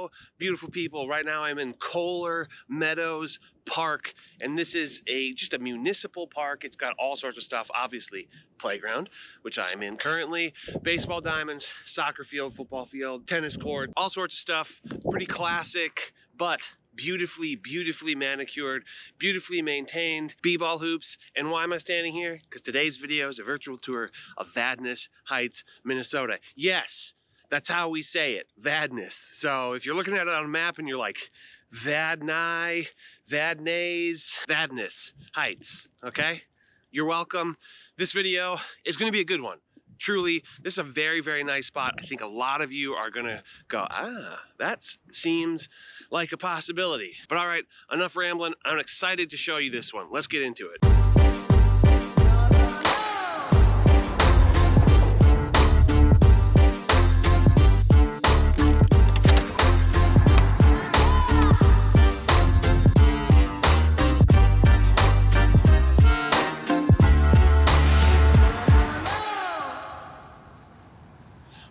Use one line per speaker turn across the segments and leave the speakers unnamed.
Hello, beautiful people. Right now I'm in Kohler Meadows Park, and this is just a municipal park. It's got all sorts of stuff, obviously. Playground, which I'm in currently, baseball diamonds, soccer field, football field, tennis court, all sorts of stuff. Pretty classic, but beautifully manicured, beautifully maintained, b-ball hoops. And why am I standing here? Because today's video is a virtual tour of Vadnais Heights, Minnesota. Yes, that's how we say it, Vadnais. So if you're looking at it on a map and you're like, Vadnais Heights, okay? You're welcome. This video is gonna be a good one. Truly, this is a very nice spot. I think a lot of you are gonna go, that seems like a possibility. But all right, enough rambling. I'm excited to show you this one. Let's get into it.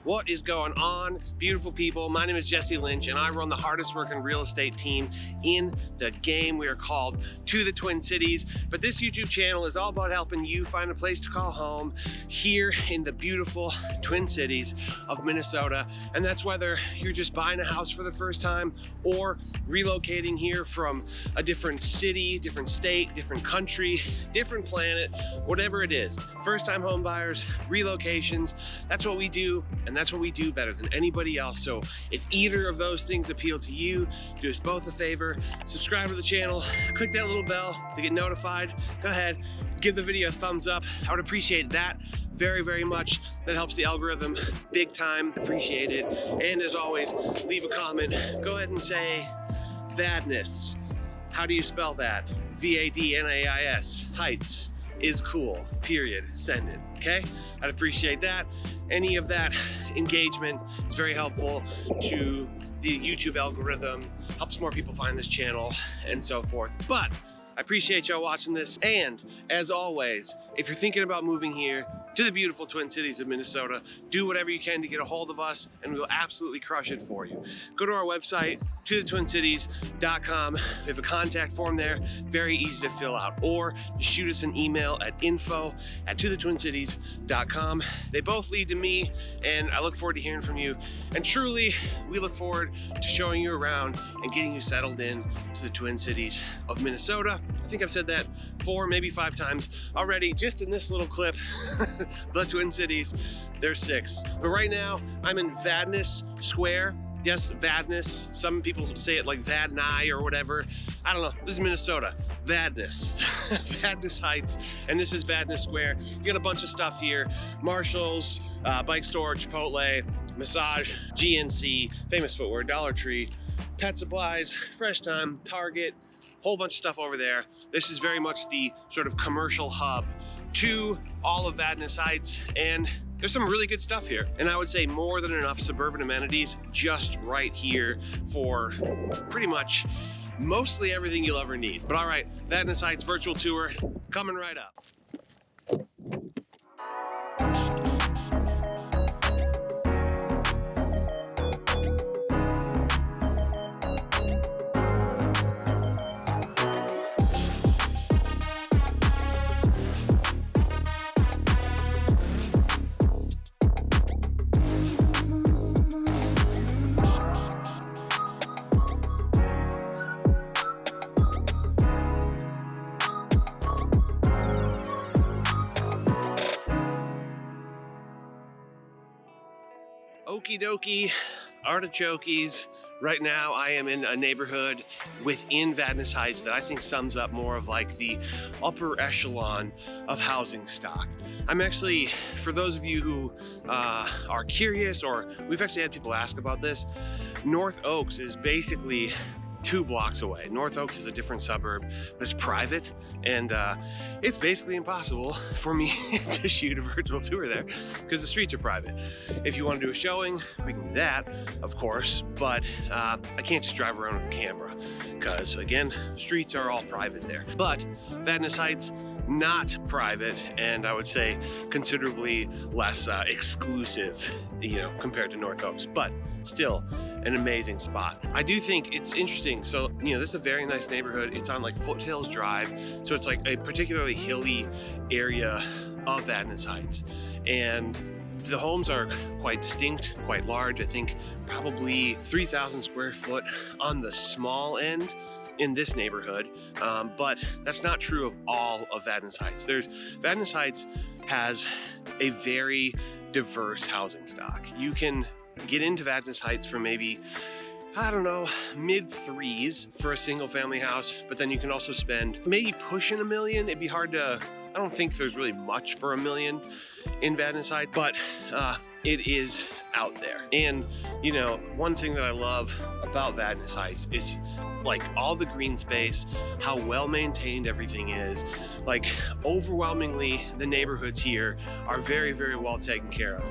What is going on, beautiful people? My name is Jesse Lynch, and I run the hardest working real estate team in the game. We are called To the Twin Cities, but this YouTube channel is all about helping you find a place to call home here in the beautiful Twin Cities of Minnesota. And that's whether you're just buying a house for the first time or relocating here from a different city, different state, different country, different planet, whatever it is. First time home buyers, relocations, that's what we do. And that's what we do better than anybody else. So if either of those things appeal to you, do us both a favor, subscribe to the channel, click that little bell to get notified. Go ahead, give the video a thumbs up. I would appreciate that very much. That helps the algorithm big time. Appreciate it. And as always, leave a comment. Go ahead and say Vadnais. How do you spell that? V-A-D-N-A-I-S. Heights is cool, period. Send it, okay? I'd appreciate that. Any of that engagement is very helpful to the YouTube algorithm, helps more people find this channel, and so forth. But I appreciate y'all watching this. And as always, if you're thinking about moving here to the beautiful Twin Cities of Minnesota, do whatever you can to get a hold of us, and we'll absolutely crush it for you. Go to our website, tothetwincities.com. We have a contact form there, very easy to fill out, or just shoot us an email at info@tothetwincities.com. They both lead to me, and I look forward to hearing from you. And truly, we look forward to showing you around and getting you settled in to the Twin Cities of Minnesota. I think I've said that 4, maybe 5 times already, just in this little clip. The Twin Cities, there's 6. But right now, I'm in Vadnais Square. Yes, Vadnais. Some people say it like Vadnais or whatever. I don't know. This is Minnesota. Vadnais. Vadnais Heights. And this is Vadnais Square. You got a bunch of stuff here. Marshalls, bike store, Chipotle, massage, GNC, Famous Footwear, Dollar Tree, pet supplies, Fresh Time, Target, whole bunch of stuff over there. This is very much the sort of commercial hub to all of Vadnais Heights, and there's some really good stuff here. And I would say more than enough suburban amenities just right here for pretty much mostly everything you'll ever need. But all right, Vadnais Heights virtual tour coming right up. Okie dokie, artichokes. Right now I am in a neighborhood within Vadnais Heights that I think sums up more of like the upper echelon of housing stock. I'm actually, for those of you who are curious, or we've actually had people ask about this, North Oaks is basically 2 blocks away. North Oaks is a different suburb, but it's private, and it's basically impossible for me to shoot a virtual tour there because the streets are private. If you want to do a showing, we can do that, of course, but I can't just drive around with a camera because, again, streets are all private there. But Vadnais Heights, not private, and I would say considerably less exclusive, you know, compared to North Oaks, but still an amazing spot. I do think it's interesting. So, you know, this is a very nice neighborhood. It's on like Foothills Drive. So it's like a particularly hilly area of Vadnais Heights. And the homes are quite distinct, quite large. I think probably 3,000 square foot on the small end in this neighborhood, but that's not true of all of Vadnais Heights. Vadnais Heights has a very diverse housing stock. You can get into Vadnais Heights for maybe, I don't know, mid threes for a single family house, but then you can also spend maybe pushing $1 million. It'd be hard to, I don't think there's really much for $1 million in Vadnais Heights, but it is out there. And you know, one thing that I love about Vadnais Heights is like all the green space, how well maintained everything is. Like overwhelmingly, the neighborhoods here are very, very well taken care of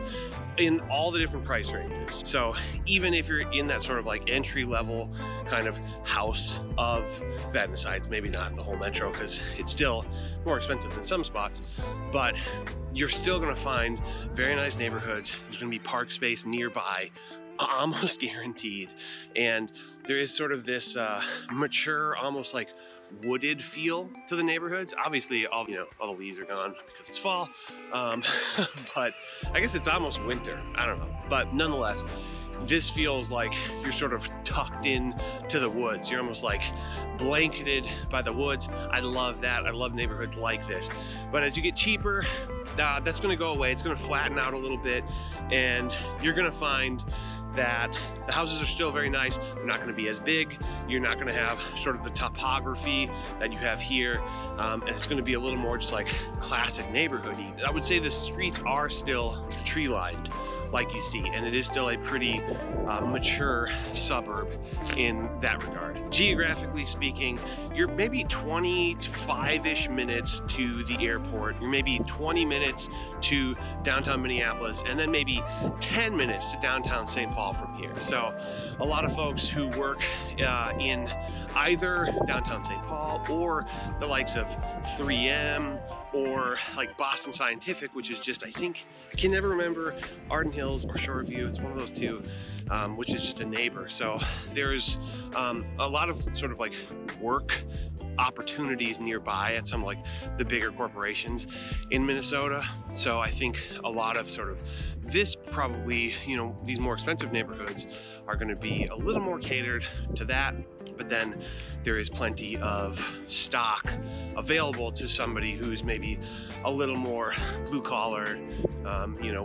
in all the different price ranges. So even if you're in that sort of like entry level kind of house of Vadnais Heights, maybe not the whole metro because it's still more expensive than some spots, but you're still gonna find very nice neighborhoods. There's gonna be park space nearby, almost guaranteed. And there is sort of this mature, almost like wooded feel to the neighborhoods. Obviously, all the leaves are gone because it's fall, but I guess it's almost winter. I don't know, but nonetheless, this feels like you're sort of tucked in to the woods. You're almost like blanketed by the woods. I love that. I love neighborhoods like this. But as you get cheaper, that's going to go away. It's going to flatten out a little bit, and you're going to find that the houses are still very nice. They're not going to be as big. You're not going to have sort of the topography that you have here, and it's going to be a little more just like classic neighborhoody. I would say the streets are still tree lined, like you see, and it is still a pretty mature suburb in that regard. Geographically speaking, you're maybe 25-ish minutes to the airport. You're maybe 20 minutes to downtown Minneapolis, and then maybe 10 minutes to downtown St. Paul from here. So a lot of folks who work in either downtown St. Paul or the likes of 3M or like Boston Scientific, which is just, I can never remember, Arden Hills or Shoreview. It's one of those two, which is just a neighbor. So there's a lot of sort of like work opportunities nearby at some like the bigger corporations in Minnesota. So I think a lot of sort of this probably, these more expensive neighborhoods are going to be a little more catered to that. But then there is plenty of stock available to somebody who's maybe a little more blue collar,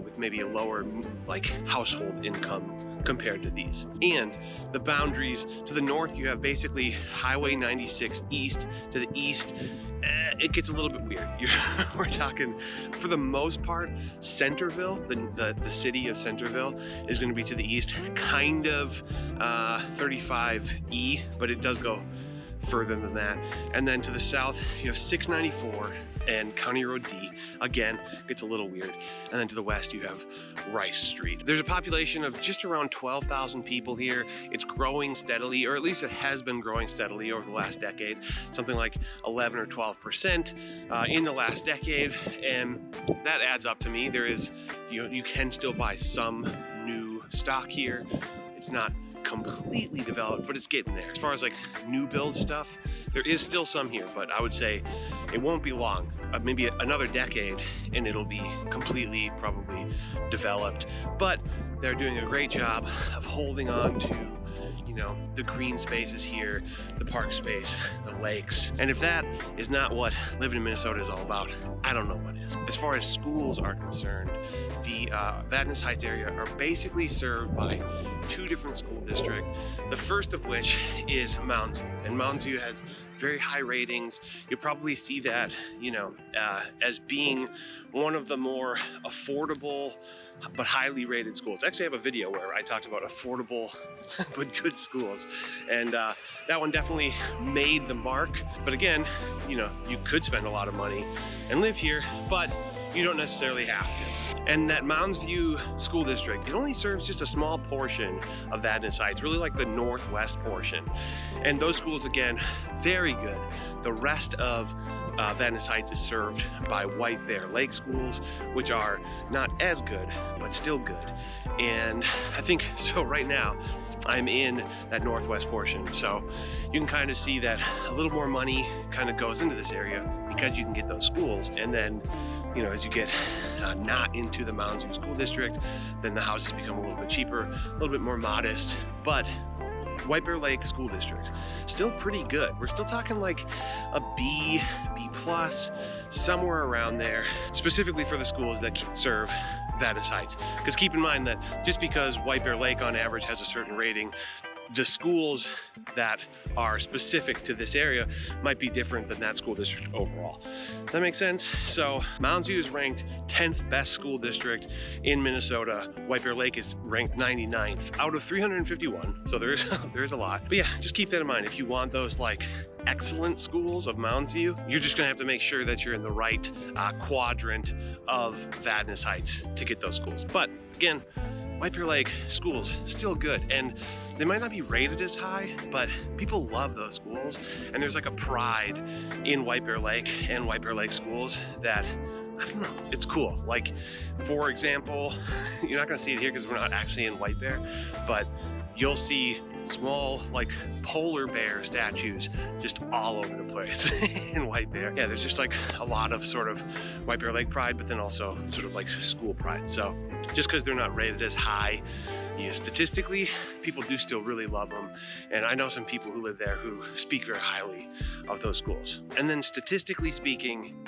with maybe a lower like household income compared to these. And the boundaries to the north, you have basically Highway 96 east. To the east, it gets a little bit weird. We're talking, for the most part, Centerville, the city of Centerville is going to be to the east, kind of 35E, but it does go further than that. And then to the south, you have 694 and County Road D. Again, gets a little weird. And then to the west, you have Rice Street. There's a population of just around 12,000 people here. It's growing steadily, or at least it has been growing steadily over the last decade, something like 11 or 12% in the last decade. And that adds up to me. There is, you can still buy some new stock here. It's not completely developed, but it's getting there. As far as like new build stuff, there is still some here, but I would say it won't be long, maybe another decade, and it'll be completely probably developed. But they're doing a great job of holding on to the green spaces here, the park space, the lakes. And if that is not what living in Minnesota is all about, I don't know what is. As far as schools are concerned, the Vadnais Heights area are basically served by two different school districts. The first of which is Mounds View, and Mounds View has very high ratings. You'll probably see that, as being one of the more affordable but highly rated schools. Actually, I have a video where I talked about affordable but good schools, and that one definitely made the mark. But again, you could spend a lot of money and live here, but you don't necessarily have to. And that Mounds View School District, it only serves just a small portion of Vadnais Heights, really like the northwest portion. And those schools, again, very good. The rest of Vadnais Heights is served by White Bear Lake schools, which are not as good, but still good. And I think, so right now, I'm in that northwest portion. So you can kind of see that a little more money kind of goes into this area because you can get those schools. And then, you know, as you get not into the Mounds View School District, then the houses become a little bit cheaper, a little bit more modest. But White Bear Lake School District, still pretty good. We're still talking like a B, B+, somewhere around there, specifically for the schools that serve Vadnais Heights. Because keep in mind that just because White Bear Lake on average has a certain rating, the schools that are specific to this area might be different than that school district overall. Does that make sense? So Mounds View is ranked 10th best school district in Minnesota. White Bear Lake is ranked 99th out of 351. So there's a lot. But yeah, just keep that in mind. If you want those like excellent schools of Mounds View, you're just gonna have to make sure that you're in the right quadrant of Vadnais Heights to get those schools. But again, White Bear Lake schools, still good. And they might not be rated as high, but people love those schools. And there's like a pride in White Bear Lake and White Bear Lake schools that, I don't know, it's cool. Like, for example, you're not gonna see it here because we're not actually in White Bear, but you'll see small like polar bear statues just all over the place in White Bear. Yeah, there's just like a lot of sort of White Bear Lake pride, but then also sort of like school pride. So just because they're not rated as high, you know, statistically, people do still really love them. And I know some people who live there who speak very highly of those schools. And then statistically speaking,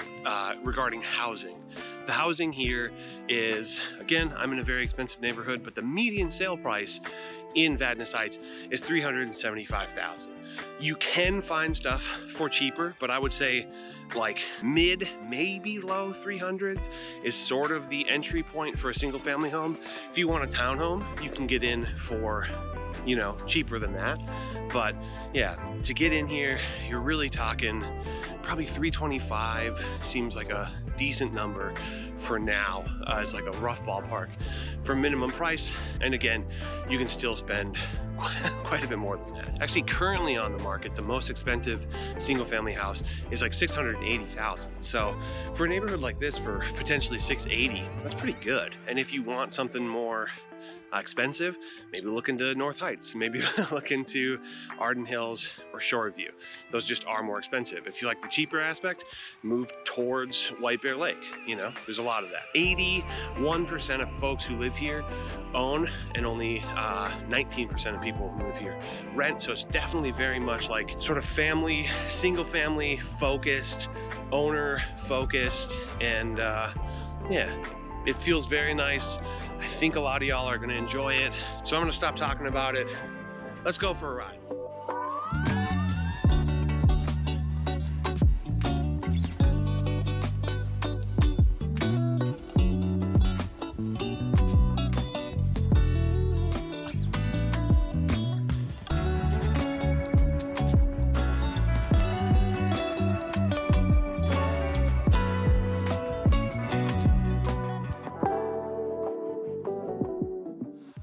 regarding housing, the housing here is, again, I'm in a very expensive neighborhood, but the median sale price in Vadnais Heights is $375,000. You can find stuff for cheaper, but I would say like mid, maybe low 300s is sort of the entry point for a single family home. If you want a townhome, you can get in for, you know, cheaper than that. But yeah, to get in here, you're really talking probably 325 seems like a decent number for now, as like a rough ballpark for minimum price. And again, you can still spend quite a bit more than that. Actually, currently on the market, the most expensive single family house is like $680,000. So for a neighborhood like this, for potentially $680,000, that's pretty good. And if you want something more expensive, maybe look into North Heights, maybe look into Arden Hills or Shoreview. Those just are more expensive. If you like the cheaper aspect, move towards White Bear Lake. You know, there's a lot of that. 81% of folks who live here own, and only 19% of people who live here rent. So it's definitely very much like sort of family, single family focused, owner focused, and yeah, it feels very nice. I think a lot of y'all are gonna enjoy it. So I'm gonna stop talking about it. Let's go for a ride.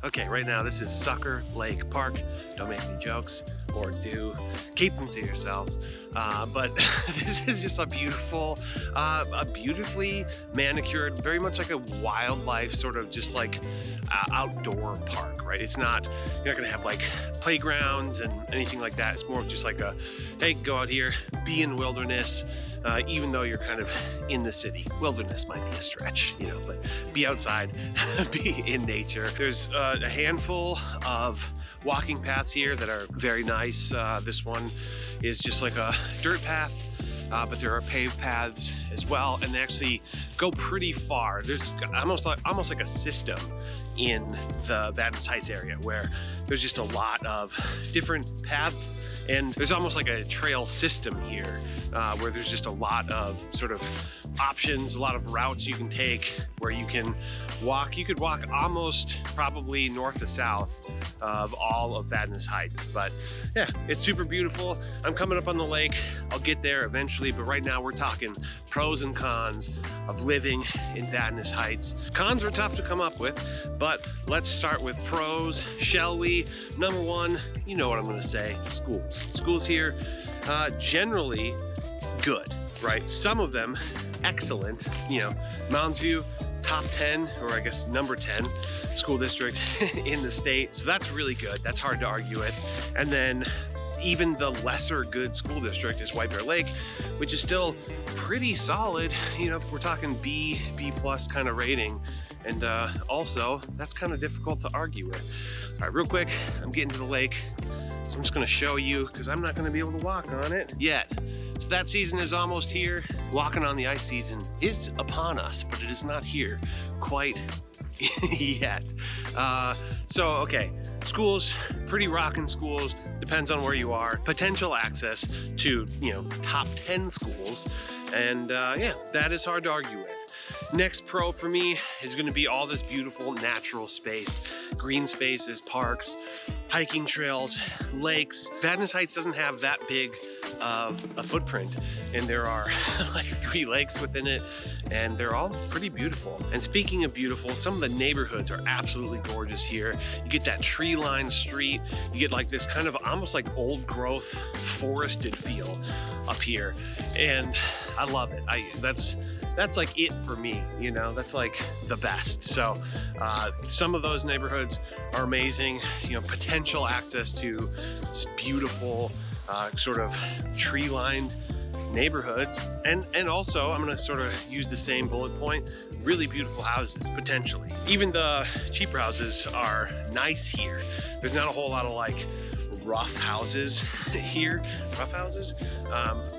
Okay, right now this is Sucker Lake Park. Don't make any jokes, or do. Keep them to yourselves. But this is just a beautiful, beautifully manicured, very much like a wildlife sort of just like outdoor park, right? It's not, you're not gonna have like playgrounds and anything like that. It's more of just like a, hey, go out here, be in wilderness, even though you're kind of in the city. Wilderness might be a stretch, you know, but be outside, be in nature. There's a handful of walking paths here that are very nice. This one is just like a dirt path, but there are paved paths as well, and they actually go pretty far. There's almost like a system in the Vadnais Heights area where there's just a lot of different paths, and there's almost like a trail system here where there's just a lot of sort of options, a lot of routes you can take where you can walk. You could walk almost probably north to south of all of Vadnais Heights. But yeah, it's super beautiful. I'm coming up on the lake. I'll get there eventually, but right now we're talking pros and cons of living in Vadnais Heights. Cons are tough to come up with, but let's start with pros, shall we? Number one, you know what I'm gonna say, schools. Schools here, generally good, right? Some of them excellent. You know, Mounds View, top 10, or I guess number 10 school district in the state. So that's really good. That's hard to argue with. And then even the lesser good school district is White Bear Lake, which is still pretty solid. You know, we're talking B plus kind of rating. And also, that's kind of difficult to argue with. All right, real quick, I'm getting to the lake. So I'm just gonna show you, because I'm not gonna be able to walk on it yet. So that season is almost here. Walking on the ice season is upon us, but it is not here quite yet. Okay, schools, pretty rockin' schools, depends on where you are. Potential access to, you know, top 10 schools. And yeah, that is hard to argue with. Next pro for me is going to be all this beautiful natural space, green spaces, parks, hiking trails, lakes. Vadnais Heights doesn't have that big of a footprint, and there are like 3 lakes within it, and they're all pretty beautiful. And speaking of beautiful, some of the neighborhoods are absolutely gorgeous here. You get that tree-lined street, you get like this kind of almost like old growth forested feel up here, and I love it. That's like it for me, you know, that's like the best. So some of those neighborhoods are amazing, you know, potential access to this beautiful sort of tree-lined neighborhoods. And also, I'm gonna sort of use the same bullet point, really beautiful houses, potentially. Even the cheaper houses are nice here. There's not a whole lot of like rough houses here,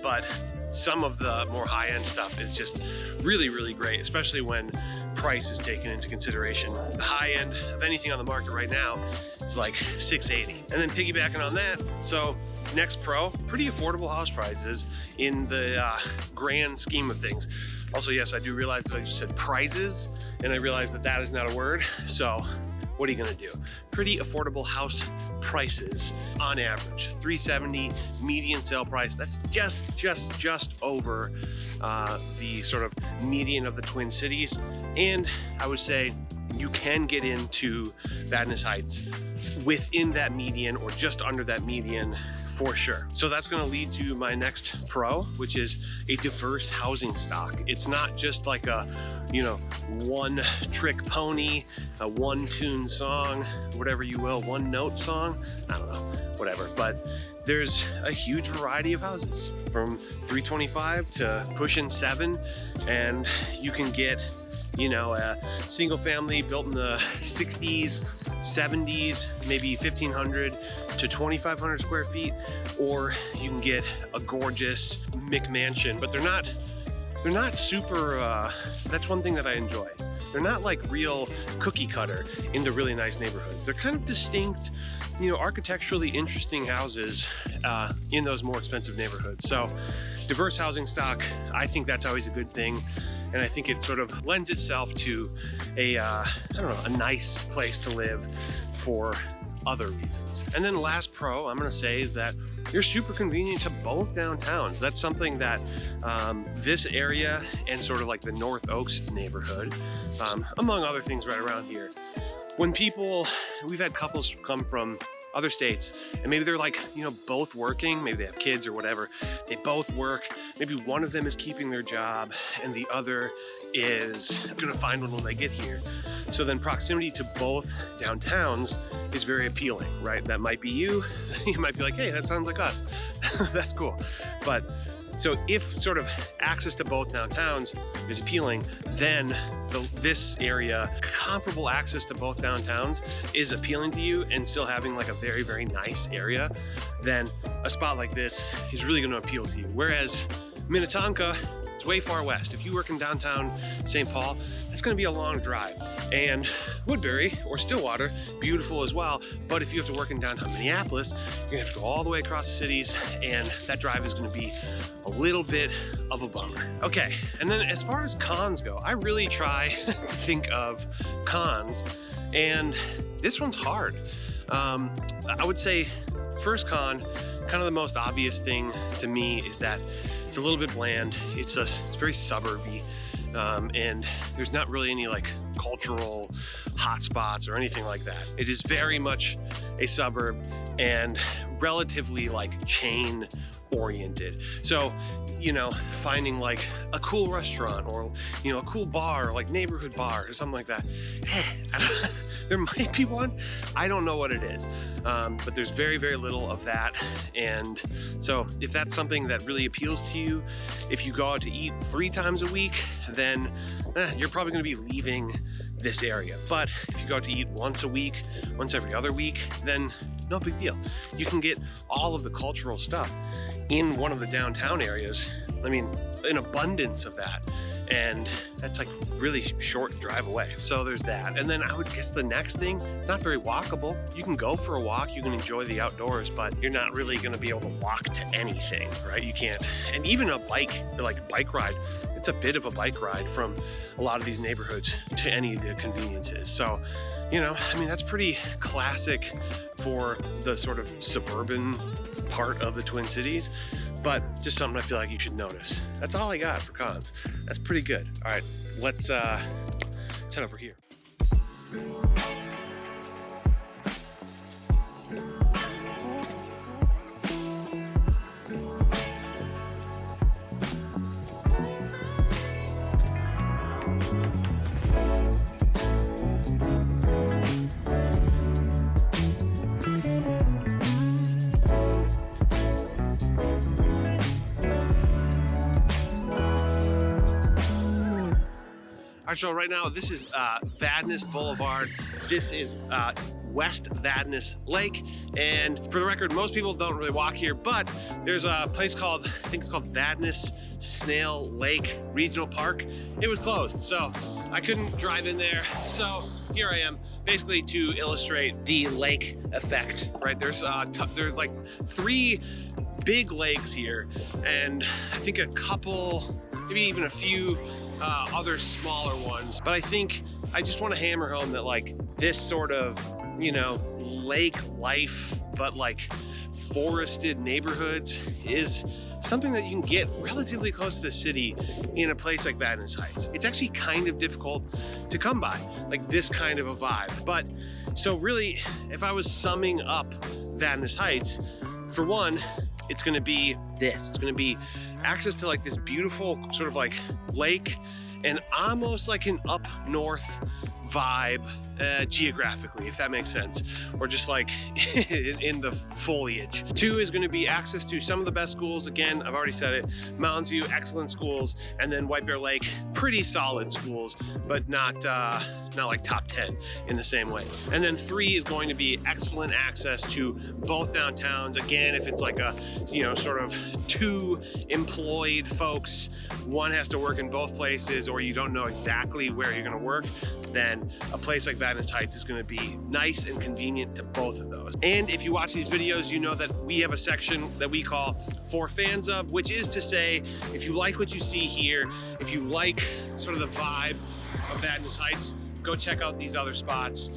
but some of the more high-end stuff is just really, really great, especially when price is taken into consideration. The high end of anything on the market right now is like $680. And then piggybacking on that, so next pro, pretty affordable house prices in the grand scheme of things. Also, yes, I do realize that I just said prizes, and I realize that that is not a word. So what are you gonna do? Pretty affordable house prices on average, $370 median sale price. That's just over the sort of median of the Twin Cities. And I would say you can get into Vadnais Heights within that median or just under that median for sure. So that's going to lead to my next pro, which is a diverse housing stock. It's not just like a, you know, one trick pony, a one tune song, whatever you will, one note song, I don't know, whatever. But there's a huge variety of houses from 325 to pushing 7, and you can get, you know, a single family built in the 60s, 70s, maybe 1,500 to 2,500 square feet, or you can get a gorgeous McMansion, but they're not super, that's one thing that I enjoy. They're not like real cookie cutter into really nice neighborhoods. They're kind of distinct, you know, architecturally interesting houses in those more expensive neighborhoods. So diverse housing stock, I think that's always a good thing. And I think it sort of lends itself to a, I don't know, a nice place to live for other reasons. And then the last pro I'm gonna say is that you're super convenient to both downtowns. That's something that this area and sort of like the North Oaks neighborhood, among other things right around here, when people, we've had couples come from other states, and maybe they're like, you know, both working, maybe they have kids or whatever, they both work, maybe one of them is keeping their job and the other is gonna find one when they get here. So then proximity to both downtowns is very appealing, right? That might be you, you might be like, hey, that sounds like us. That's cool. But so if sort of access to both downtowns is appealing, then this area, comparable access to both downtowns is appealing to you and still having like a very, very nice area, then a spot like this is really gonna appeal to you. Whereas Minnetonka, it's way far west. If you work in downtown St. Paul, it's gonna be a long drive. And Woodbury or Stillwater, beautiful as well, but if you have to work in downtown Minneapolis, you're gonna have to go all the way across the cities, and that drive is gonna be a little bit of a bummer. Okay, and then as far as cons go, I really try to think of cons, and this one's hard. I would say first con, kind of the most obvious thing to me is that it's a little bit bland. It's very suburby, and there's not really any like cultural hotspots or anything like that. It is very much a suburb, and relatively like chain oriented. So, you know, finding like a cool restaurant or, you know, a cool bar, like neighborhood bar or something like that. There might be one, I don't know what it is, but there's very, very little of that. And so if that's something that really appeals to you, if you go out to eat 3 times a week, then you're probably going to be leaving this area. But if you go out to eat once a week, once every other week, then no big deal. You can get all of the cultural stuff in one of the downtown areas. I mean, an abundance of that. And that's like really short drive away. So there's that. And then I would guess the next thing, it's not very walkable. You can go for a walk, you can enjoy the outdoors, but you're not really gonna be able to walk to anything, right? You can't. And even a bike, like bike ride, it's a bit of a bike ride from a lot of these neighborhoods to any of the conveniences. So, you know, I mean, that's pretty classic for the sort of suburban part of the Twin Cities, but just something I feel like you should notice. That's all I got for cons. That's pretty good. All right, let's head over here. All right, so right now, this is Vadnais Boulevard. This is West Vadnais Lake. And for the record, most people don't really walk here, but there's a place called, I think it's called Vadnais Snail Lake Regional Park. It was closed, so I couldn't drive in there. So here I am, basically to illustrate the lake effect, right? There's like 3 big lakes here, and I think a couple, maybe even a few other smaller ones. But I think I just want to hammer home that like this sort of, you know, lake life, but like forested neighborhoods is something that you can get relatively close to the city in a place like Vadnais Heights. It's actually kind of difficult to come by, like this kind of a vibe. But so really, if I was summing up Vadnais Heights, for one, it's gonna be this. It's gonna be access to like this beautiful sort of like lake and almost like an up north vibe geographically, if that makes sense, or just like in the foliage. 2 is going to be access to some of the best schools. Again, I've already said it, Mounds View, excellent schools, and then White Bear Lake, pretty solid schools, but not like top 10 in the same way. And then 3 is going to be excellent access to both downtowns. Again, if it's like a, you know, sort of 2 employed folks, one has to work in both places, or you don't know exactly where you're going to work, then a place like Vadnais Heights is going to be nice and convenient to both of those. And if you watch these videos, you know that we have a section that we call For Fans Of, which is to say, if you like what you see here, if you like sort of the vibe of Vadnais Heights, go check out these other spots.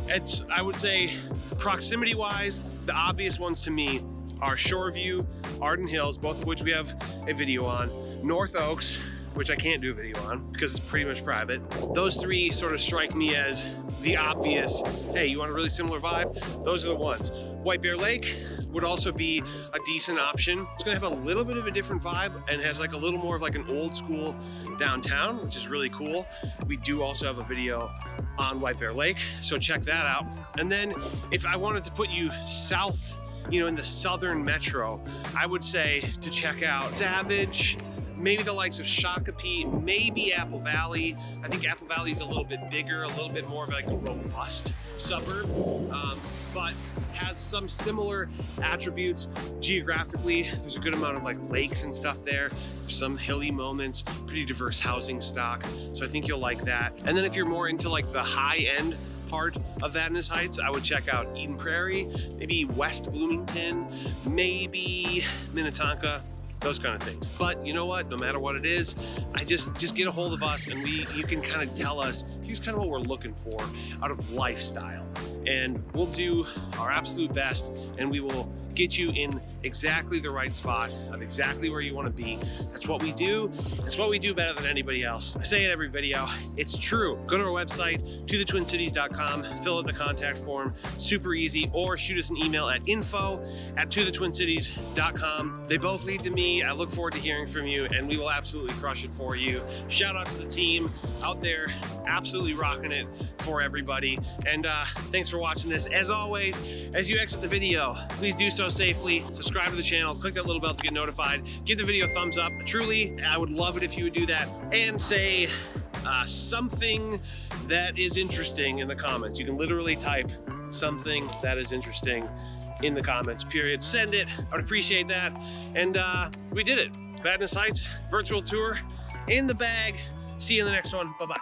It's, I would say, proximity wise, the obvious ones to me are Shoreview, Arden Hills, both of which we have a video on, North Oaks, which I can't do a video on because it's pretty much private. Those 3 sort of strike me as the obvious, hey, you want a really similar vibe? Those are the ones. White Bear Lake would also be a decent option. It's gonna have a little bit of a different vibe and has like a little more of like an old school downtown, which is really cool. We do also have a video on White Bear Lake, so check that out. And then if I wanted to put you south, you know, in the southern metro, I would say to check out Savage, maybe the likes of Shakopee, maybe Apple Valley. I think Apple Valley is a little bit bigger, a little bit more of like a robust suburb, but has some similar attributes geographically. There's a good amount of like lakes and stuff there. There's some hilly moments, pretty diverse housing stock. So I think you'll like that. And then if you're more into like the high end part of Vadnais Heights, I would check out Eden Prairie, maybe West Bloomington, maybe Minnetonka, those kind of things. But you know what, no matter what it is, I just get a hold of us and you can kind of tell us, here's kind of what we're looking for out of lifestyle. And we'll do our absolute best and we will get you in exactly the right spot of exactly where you want to be. That's what we do. It's what we do better than anybody else. I say it every video. It's true. Go to our website, tothetwincities.com, fill out the contact form, super easy, or shoot us an email at info@tothetwincities.com. They both lead to me. I look forward to hearing from you, and we will absolutely crush it for you. Shout out to the team out there, absolutely rocking it for everybody. And thanks for watching this. As always, as you exit the video, please do so safely. Subscribe to the channel, click that little bell to get notified. Give the video a thumbs up. Truly, I would love it if you would do that. And say something that is interesting in the comments. You can literally type something that is interesting in the comments, period. Send it. I would appreciate that. And we did it. Vadnais Heights virtual tour in the bag. See you in the next one. Bye-bye.